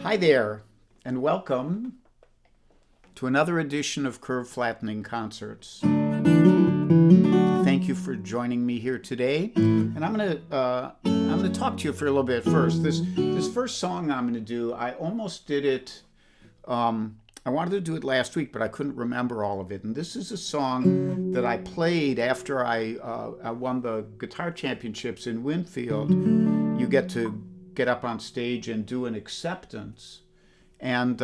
Hi there, and welcome to another edition of Curve Flattening Concerts. Thank you for joining me here today, and I'm gonna talk to you for a little bit first. This first song I'm gonna do, I almost did it. I wanted to do it last week, but I couldn't remember all of it. And this is a song that I played after I won the guitar championships in Winfield. You get to get up on stage and do an acceptance. And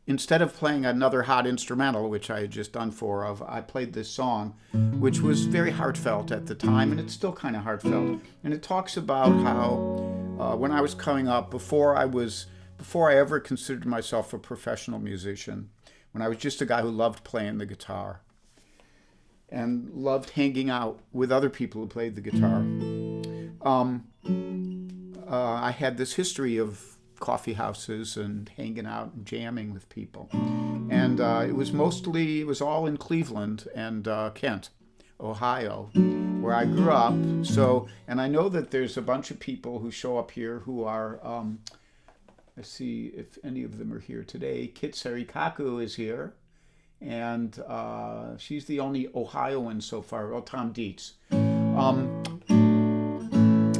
instead of playing another hot instrumental, which I had just done four of, I played this song, which was very heartfelt at the time, and it's still kind of heartfelt. And it talks about how when I was coming up, before I ever considered myself a professional musician, when I was just a guy who loved playing the guitar and loved hanging out with other people who played the guitar, I had this history of coffee houses and hanging out and jamming with people. And it was all in Cleveland and Kent, Ohio, where I grew up. And I know that there's a bunch of people who show up here who are, let's see if any of them are here today. Kit Sarikaku is here, and she's the only Ohioan so far. Oh, Tom Dietz.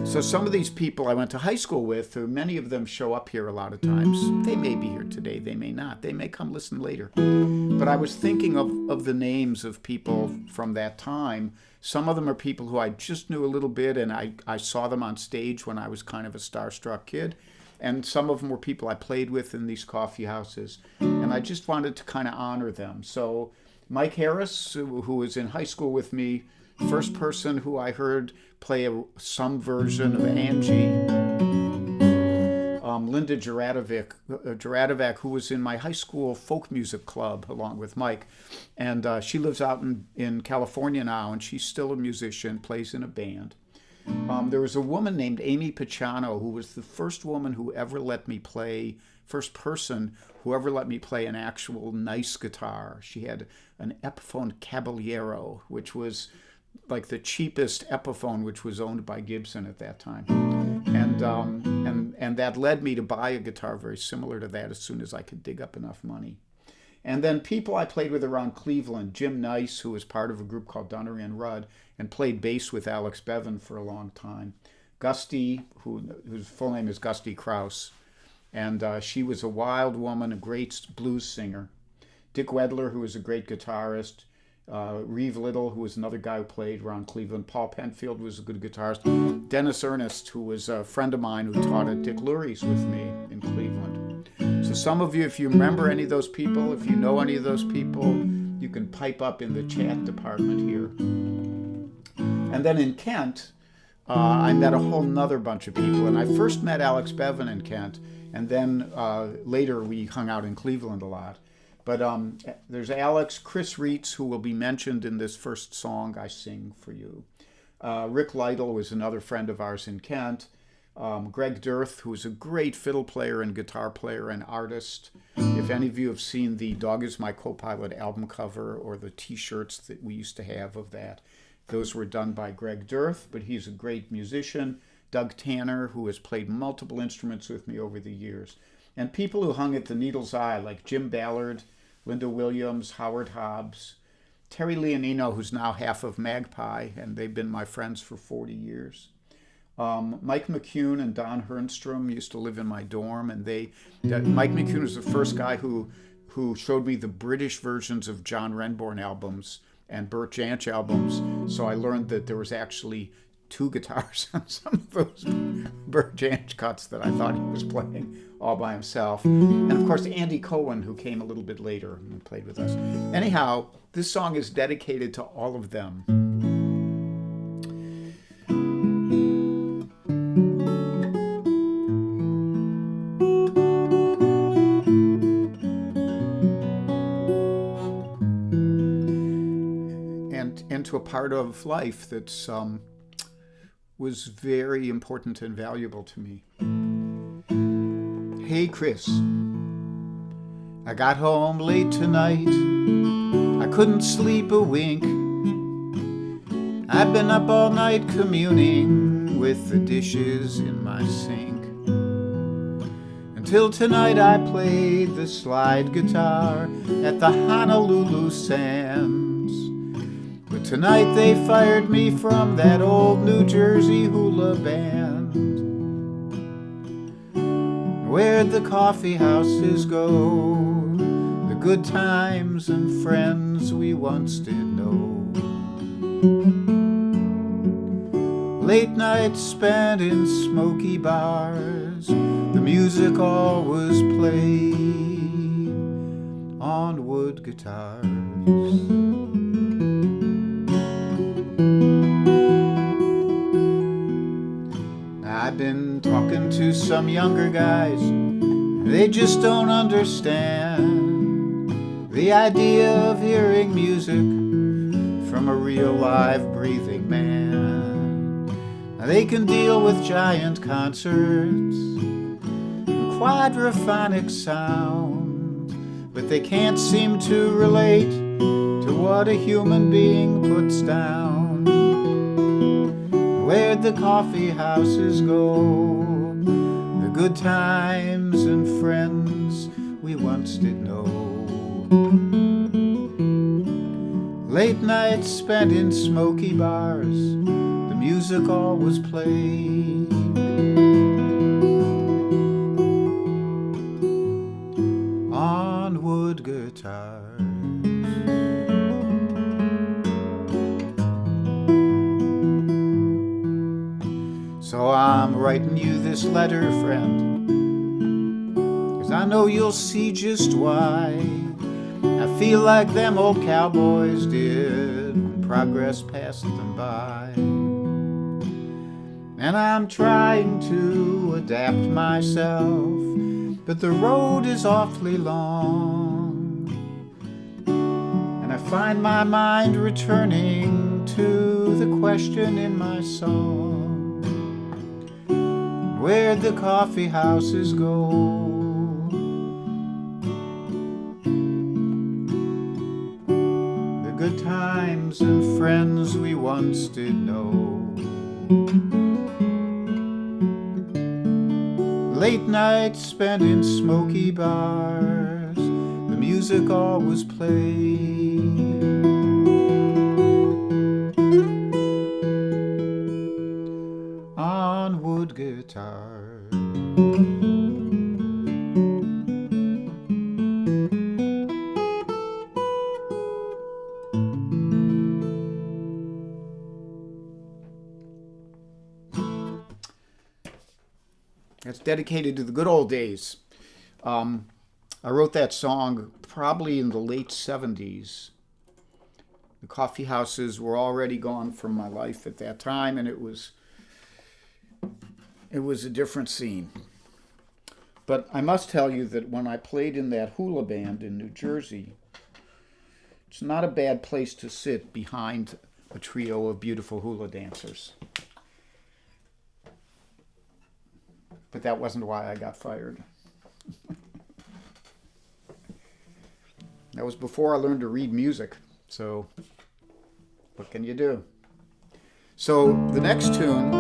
So some of these people I went to high school with, many of them show up here a lot of times. They may be here today, they may not. They may come listen later. But I was thinking of the names of people from that time. Some of them are people who I just knew a little bit, and I saw them on stage when I was kind of a starstruck kid. And some of them were people I played with in these coffee houses. And I just wanted to kind of honor them. So Mike Harris, who was in high school with me, first person who I heard play some version of Angie. Linda Jaradovic, who was in my high school folk music club along with Mike. And she lives out in California now, and she's still a musician, plays in a band. There was a woman named Amy Picciano who was the first woman who ever let me play, first person who ever let me play an actual nice guitar. She had an Epiphone Caballero, which was like the cheapest Epiphone, which was owned by Gibson at that time. And that led me to buy a guitar very similar to that as soon as I could dig up enough money. And then people I played with around Cleveland, Jim Nice, who was part of a group called Dunnery and Rudd and played bass with Alex Bevan for a long time. Gusty, whose full name is Gusty Kraus, and she was a wild woman, a great blues singer. Dick Wedler, who was a great guitarist. Reeve Little, who was another guy who played around Cleveland. Paul Penfield was a good guitarist. Dennis Ernest, who was a friend of mine who taught at Dick Lurie's with me in Cleveland. So some of you, if you remember any of those people, if you know any of those people, you can pipe up in the chat department here. And then in Kent, I met a whole nother bunch of people. And I first met Alex Bevan in Kent, and then later we hung out in Cleveland a lot. But there's Alex, Chris Reitz, who will be mentioned in this first song I sing for you. Rick Lytle was another friend of ours in Kent. Greg Dirth, who was a great fiddle player and guitar player and artist. If any of you have seen the Dog Is My Co-Pilot album cover or the t-shirts that we used to have of that, those were done by Greg Dirth, but he's a great musician. Doug Tanner, who has played multiple instruments with me over the years. And people who hung at the Needle's Eye, like Jim Ballard, Linda Williams, Howard Hobbs, Terry Leonino, who's now half of Magpie, and they've been my friends for 40 years. Mike McCune and Don Hernstrom used to live in my dorm, and Mike McCune was the first guy who showed me the British versions of John Renbourn albums and Burt Jansch albums, so I learned that there was actually two guitars on some of those Burt Jansch cuts that I thought he was playing all by himself. And of course, Andy Cohen, who came a little bit later and played with us. Anyhow, this song is dedicated to all of them. And to a part of life that's was very important and valuable to me. Hey Chris, I got home late tonight. I couldn't sleep a wink. I've been up all night communing with the dishes in my sink. And till tonight I played the slide guitar at the Honolulu Sands. But tonight they fired me from that old New Jersey hula band. Where'd the coffee houses go? The good times and friends we once did know. Late nights spent in smoky bars, the music always played on wood guitars. I've been talking to some younger guys, they just don't understand the idea of hearing music from a real live breathing man. Now they can deal with giant concerts and quadraphonic sound, but they can't seem to relate to what a human being puts down. Where'd the coffee houses go? The good times and friends we once did know. Late nights spent in smoky bars, the music always played on wood guitars. So I'm writing you this letter, friend, 'cause I know you'll see just why I feel like them old cowboys did when progress passed them by. And I'm trying to adapt myself, but the road is awfully long, and I find my mind returning to the question in my song. Where'd the coffee houses go? The good times and friends we once did know. Late nights spent in smoky bars, the music always played on wood guitars. It's dedicated to the good old days. I wrote that song probably in the late 70s. The coffee houses were already gone from my life at that time, and it was a different scene. But I must tell you that when I played in that hula band in New Jersey, it's not a bad place to sit behind a trio of beautiful hula dancers. But that wasn't why I got fired. That was before I learned to read music. So what can you do? So the next tune,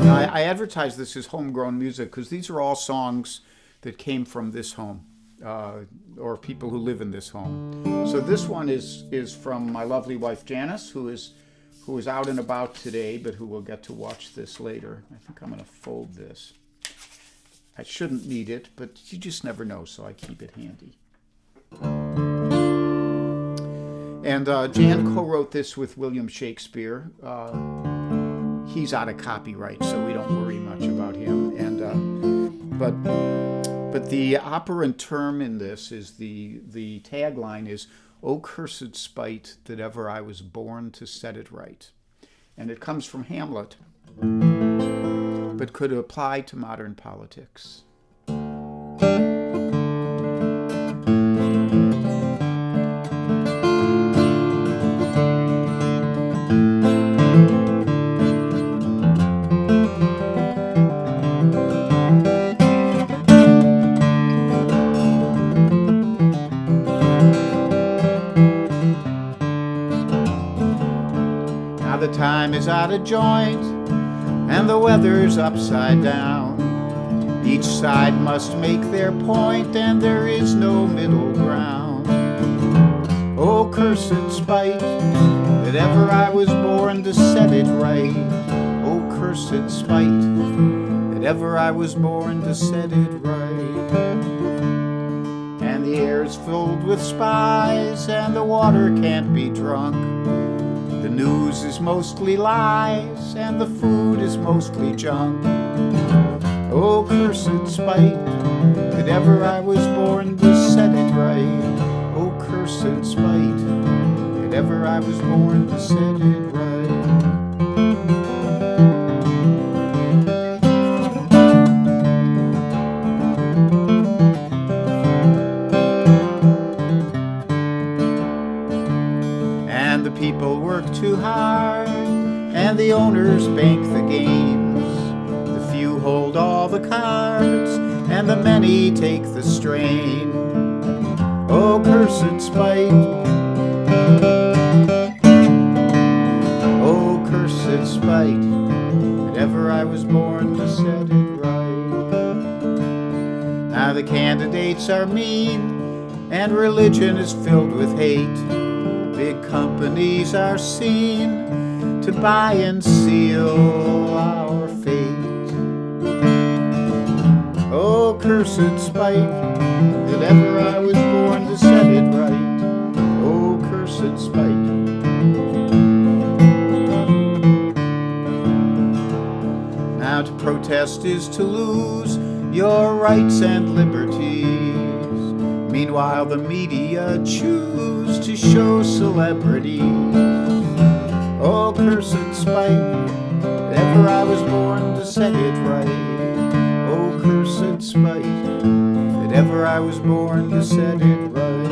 I advertise this as homegrown music because these are all songs that came from this home, or people who live in this home. So this one is from my lovely wife Janice, who is out and about today, but who will get to watch this later. I think I'm going to fold this. I shouldn't need it, but you just never know, so I keep it handy. And Jan co-wrote this with William Shakespeare. He's out of copyright, so we don't worry much about him. And but the operant term in this is the tagline is, "O cursed spite that ever I was born to set it right." And it comes from Hamlet, but could apply to modern politics. Now the time is out of joint and the weather's upside down. Each side must make their point, and there is no middle ground. Oh, cursed spite, that ever I was born to set it right. Oh, cursed spite, that ever I was born to set it right. And the air's filled with spies, and the water can't be drunk. The news is mostly lies, and the food is mostly junk. Oh, cursed spite, that ever I was born to set it right. Oh, cursed spite, that ever I was born to set it right. And the people work too hard, and the owners bank the games. The few hold all the cards, and the many take the strain. Oh, cursed spite, oh, cursed spite, that ever I was born to set it right. Now the candidates are mean, and religion is filled with hate. Big companies are seen to buy and seal our fate. Oh, cursed spite, that ever I was born to set it right. Oh, cursed spite. Now to protest is to lose your rights and liberties. Meanwhile the media choose to show celebrities. Oh, cursed spite, that ever I was born to set it right. Oh, cursed spite, that ever I was born to set it right.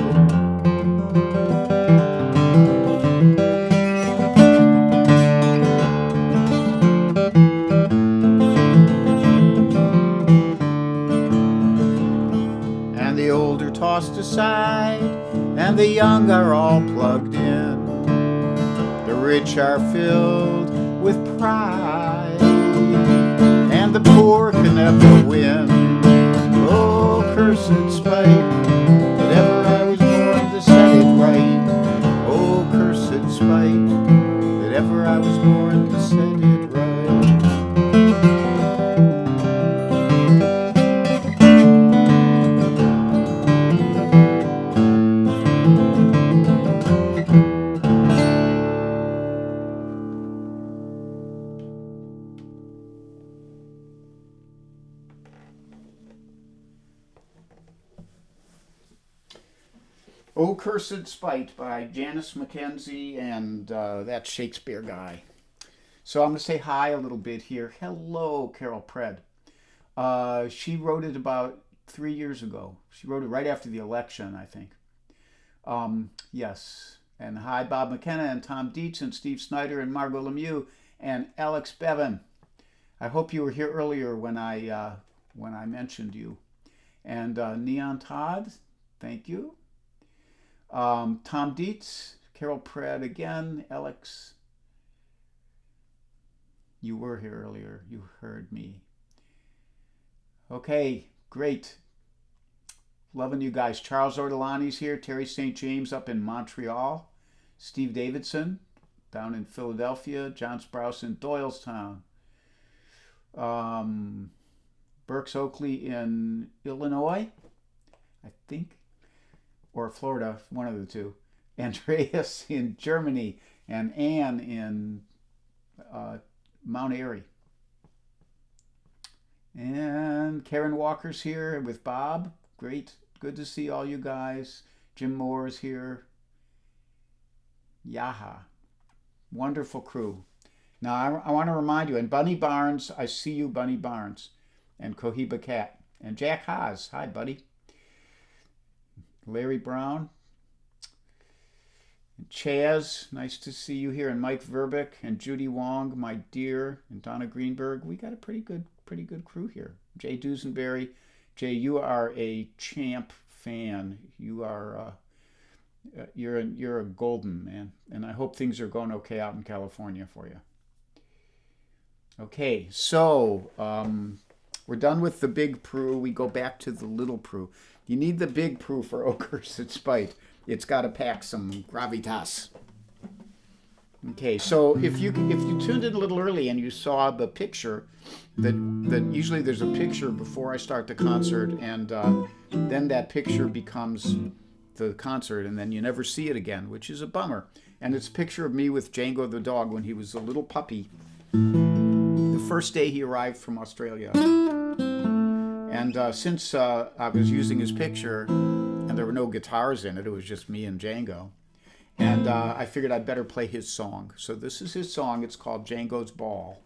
And the old are tossed aside, and the young are all plugged in. The rich are filled with pride, and the poor can never win. Oh, cursed spite, that ever I was born to set it right. Oh, cursed spite, that ever I was born to set it right. Oh, Cursed Spite by Janice Mackenzie and that Shakespeare guy. So I'm going to say hi a little bit here. Hello, Carol Pred. She wrote it about 3 years ago. She wrote it right after the election, I think. Yes. And hi, Bob McKenna and Tom Dietz and Steve Snyder and Margot Lemieux and Alex Bevan. I hope you were here earlier when I mentioned you. And Neon Todd, thank you. Tom Dietz, Carol Pred again, Alex. You were here earlier. You heard me. Okay, great. Loving you guys. Charles Ortolani's here. Terry St. James up in Montreal. Steve Davidson down in Philadelphia. John Sprouse in Doylestown. Berks Oakley in Illinois, I think. Or Florida, one of the two. Andreas in Germany, and Anne in Mount Airy. And Karen Walker's here with Bob. Great. Good to see all you guys. Jim Moore is here. Yaha. Wonderful crew. Now, I want to remind you, and Bunny Barnes, I see you, Bunny Barnes. And Cohiba Cat. And Jack Haas. Hi, buddy. Larry Brown, and Chaz, nice to see you here, and Mike Verbeck, and Judy Wong, my dear, and Donna Greenberg. We got a pretty good crew here. Jay Dusenberry, Jay, you are a champ fan. You are, you're a golden man, and I hope things are going okay out in California for you. Okay, so We're done with the big prue. We go back to the little prue. You need the big prue for ochres at spite. It's got to pack some gravitas. Okay, so if you tuned in a little early and you saw the picture, that usually there's a picture before I start the concert, and then that picture becomes the concert, and then you never see it again, which is a bummer. And it's a picture of me with Django the dog when he was a little puppy, the first day he arrived from Australia. And since I was using his picture, and there were no guitars in it, it was just me and Django. And I figured I'd better play his song. So this is his song. It's called Django's Ball.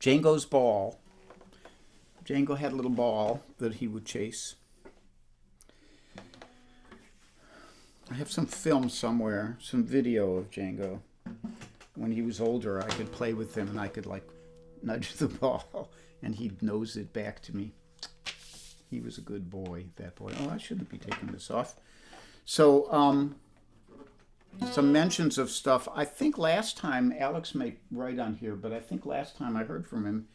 Django's ball. Django had a little ball that he would chase. I have some film somewhere, some video of Django. When he was older, I could play with him and I could like nudge the ball and he'd nose it back to me. He was a good boy, that boy. Oh, I shouldn't be taking this off. So, some mentions of stuff. I think last time, Alex may write on here, but I think last time I heard from him,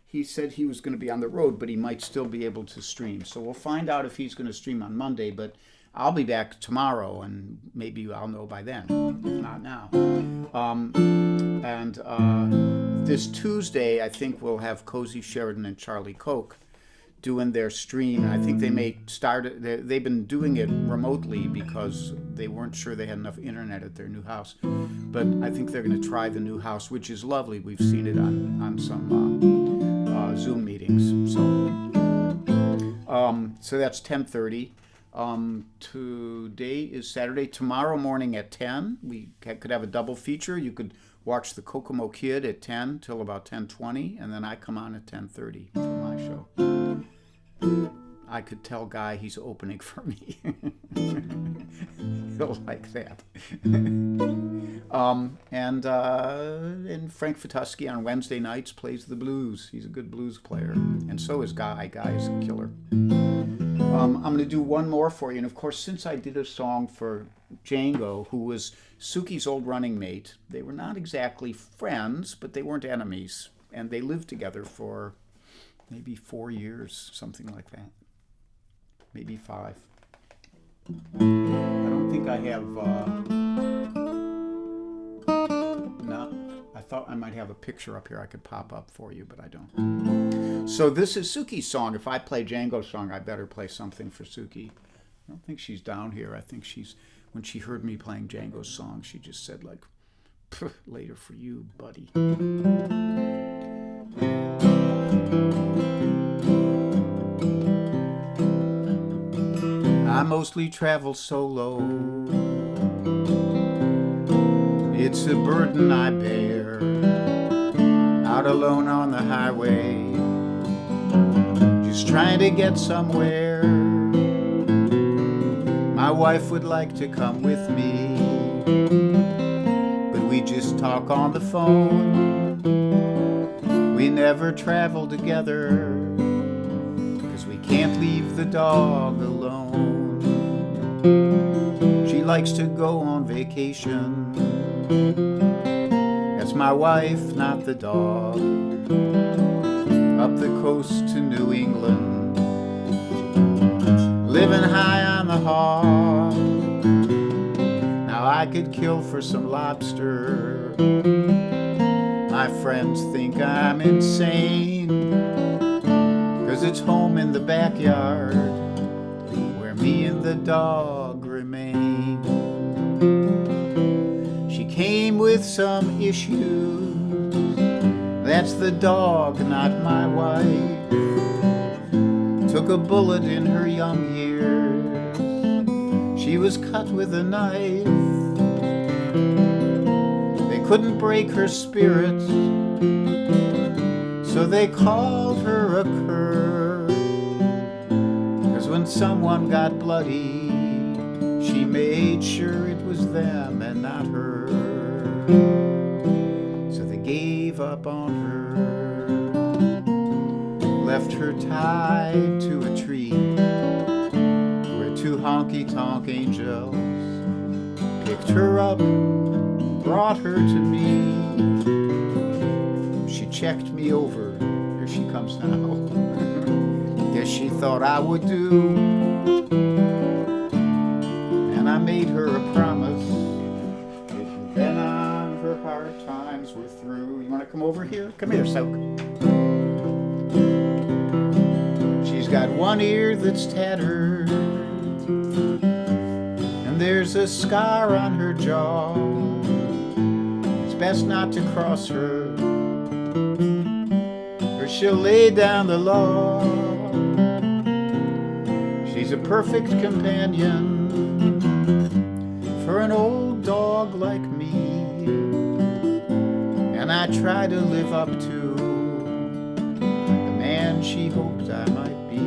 he said he was going to be on the road, but he might still be able to stream. So we'll find out if he's going to stream on Monday, but I'll be back tomorrow, and maybe I'll know by then, if not now. This Tuesday, I think we'll have Cozy Sheridan and Charlie Koch doing their stream. I think they may start it. They've been doing it remotely because they weren't sure they had enough internet at their new house. But I think they're going to try the new house, which is lovely. We've seen it on some Zoom meetings. So that's 10:30. Today is Saturday. Tomorrow morning at 10, we could have a double feature. You could watch the Kokomo Kid at 10 till about 10:20, and then I come on at 10:30 for my show. I could tell Guy he's opening for me. He'll like that. And Frank Fatuski on Wednesday nights plays the blues. He's a good blues player. And so is Guy. Guy is a killer. I'm going to do one more for you. And of course, since I did a song for Django, who was Suki's old running mate, they were not exactly friends, but they weren't enemies. and they lived together for maybe 4 years, something like that. Maybe 5. I don't think I have, no, I thought I might have a picture up here I could pop up for you, but I don't. So this is Suki's song. If I play Django's song, I better play something for Suki. I don't think she's down here. I think she's, when she heard me playing Django's song, she just said like, later for you, buddy. I mostly travel solo. It's a burden I bear, out alone on the highway, just trying to get somewhere. My wife would like to come with me, but we just talk on the phone. We never travel together, 'cause we can't leave the dog alone. She likes to go on vacation. That's my wife, not the dog. Up the coast to New England, living high on the hog. Now I could kill for some lobster. My friends think I'm insane, 'cause it's home in the backyard where me and the dog remain. She came with some issues. That's the dog, not my wife. Took a bullet in her young years. She was cut with a knife. They couldn't break her spirit, so they called her a cur. 'Cause when someone got bloody, she made sure it was them and not her. So they gave up on her, left her tied to a tree where 2 honky-tonk angels picked her up, brought her to me. She checked me over. Here she comes now. Guess she thought I would do. And I made her a promise. And then on her hard times were through. You want to come over here? Come here, Soak. She's got one ear that's tattered, and there's a scar on her jaw. It's best not to cross her, or she'll lay down the law. She's a perfect companion for an old dog like me, and I try to live up to the man she hoped I might be.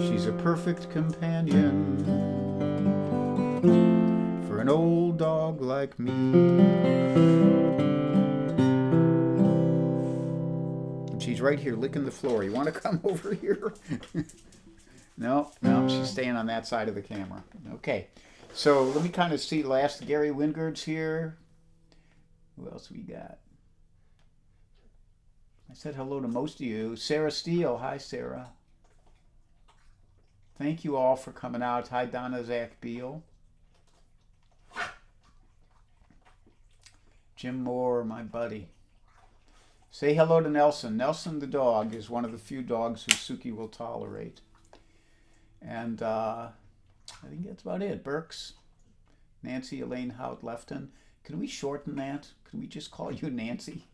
She's a perfect companion for an old dog like me. And she's right here licking the floor. You want to come over here? No, she's staying on that side of the camera. Okay, so let me kind of see. Last, Gary Wingard's here. Who else we got? I said hello to most of you. Sarah Steele. Hi, Sarah. Thank you all for coming out. Hi, Donna Zach Beal. Jim Moore, my buddy. Say hello to Nelson. Nelson the dog is one of the few dogs who Suki will tolerate. And I think that's about it. Burks, Nancy Elaine Hout Lefton. Can we shorten that? Can we just call you Nancy?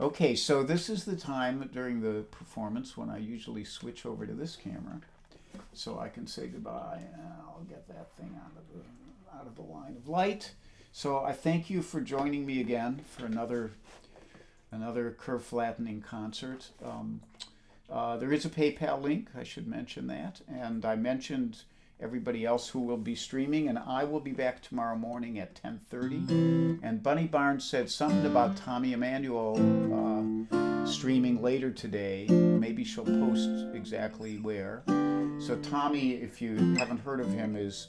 Okay, so this is the time during the performance when I usually switch over to this camera so I can say goodbye. I'll get that thing out of the line of light. So I thank you for joining me again for another curve flattening concert. There is a PayPal link, I should mention that, and I mentioned everybody else who will be streaming, and I will be back tomorrow morning at 10:30. And Bunny Barnes said something about Tommy Emmanuel streaming later today. Maybe she'll post exactly where. So Tommy, if you haven't heard of him, is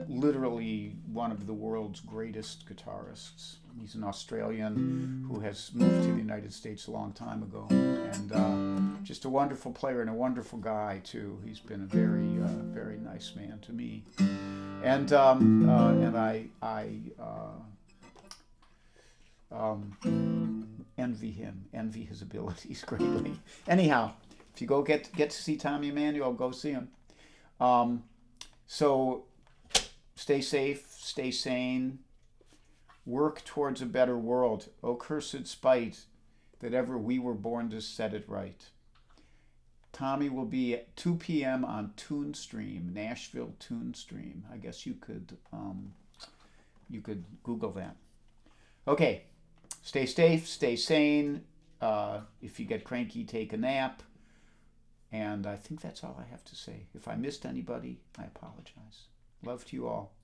literally one of the world's greatest guitarists. He's an Australian who has moved to the United States a long time ago, and just a wonderful player and a wonderful guy too. He's been a very, very nice man to me, and envy his abilities greatly. Anyhow, if you go get to see Tommy Emmanuel, go see him. So stay safe, stay sane, work towards a better world. O cursed spite that ever we were born to set it right. Tommy will be at 2 p.m. on TuneStream, Nashville TuneStream. I guess you could Google that. Okay, stay safe, stay sane. If you get cranky, take a nap. And I think that's all I have to say. If I missed anybody, I apologize. Love to you all.